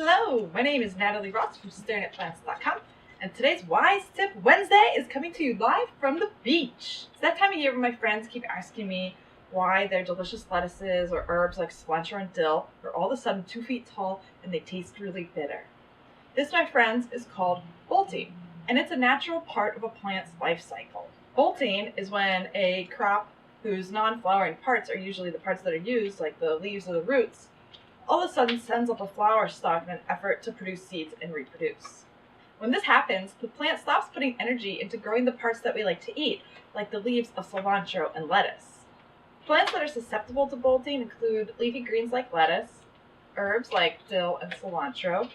Hello, my name is Natalie Ross from staringatplants.com, and today's Wise Tip Wednesday is coming to you live from the beach. It's that time of year when my friends keep asking me why their delicious lettuces or herbs like cilantro and dill are all of a sudden 2 feet tall and they taste really bitter. This, my friends, is called bolting, and it's a natural part of a plant's life cycle. Bolting is when a crop whose non-flowering parts are usually the parts that are used, like the leaves or the roots, all of a sudden sends up a flower stalk in an effort to produce seeds and reproduce. When this happens, the plant stops putting energy into growing the parts that we like to eat, like the leaves of cilantro and lettuce. Plants that are susceptible to bolting include leafy greens like lettuce, herbs like dill and cilantro,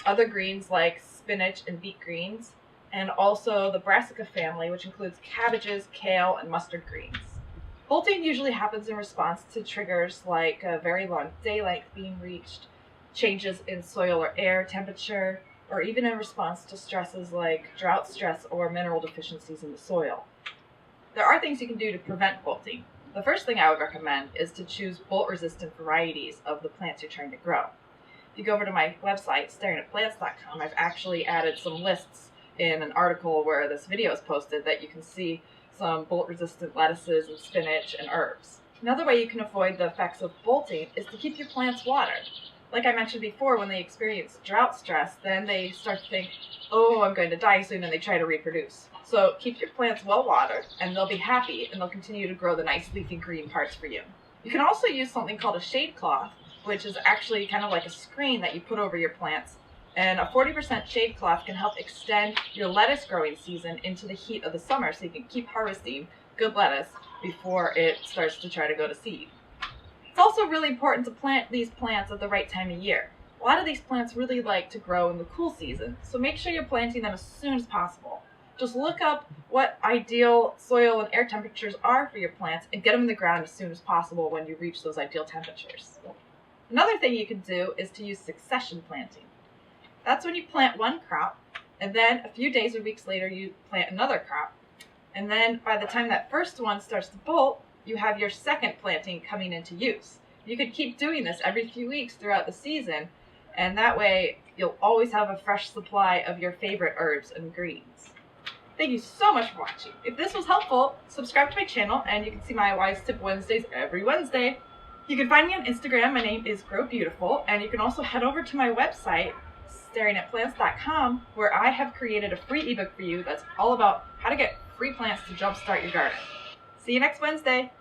other greens like spinach and beet greens, and also the brassica family, which includes cabbages, kale, and mustard greens. Bolting usually happens in response to triggers like a very long day length being reached, changes in soil or air temperature, or even in response to stresses like drought stress or mineral deficiencies in the soil. There are things you can do to prevent bolting. The first thing I would recommend is to choose bolt-resistant varieties of the plants you're trying to grow. If you go over to my website, staringatplants.com, I've actually added some lists in an article where this video is posted that you can see some bolt-resistant lettuces and spinach and herbs. Another way you can avoid the effects of bolting is to keep your plants watered. Like I mentioned before, when they experience drought stress, then they start to think, oh, I'm going to die soon, and they try to reproduce. So keep your plants well watered, and they'll be happy, and they'll continue to grow the nice leafy green parts for you. You can also use something called a shade cloth, which is actually kind of like a screen that you put over your plants. And a 40% shade cloth can help extend your lettuce growing season into the heat of the summer so you can keep harvesting good lettuce before it starts to try to go to seed. It's also really important to plant these plants at the right time of year. A lot of these plants really like to grow in the cool season, so make sure you're planting them as soon as possible. Just look up what ideal soil and air temperatures are for your plants and get them in the ground as soon as possible when you reach those ideal temperatures. Another thing you can do is to use succession planting. That's when you plant one crop, and then a few days or weeks later you plant another crop. And then by the time that first one starts to bolt, you have your second planting coming into use. You could keep doing this every few weeks throughout the season, and that way you'll always have a fresh supply of your favorite herbs and greens. Thank you so much for watching. If this was helpful, subscribe to my channel, and you can see my Wise Tip Wednesdays every Wednesday. You can find me on Instagram. My name is Grow Beautiful, and you can also head over to my website, staringatplants.com, where I have created a free ebook for you that's all about how to get free plants to jumpstart your garden. See you next Wednesday.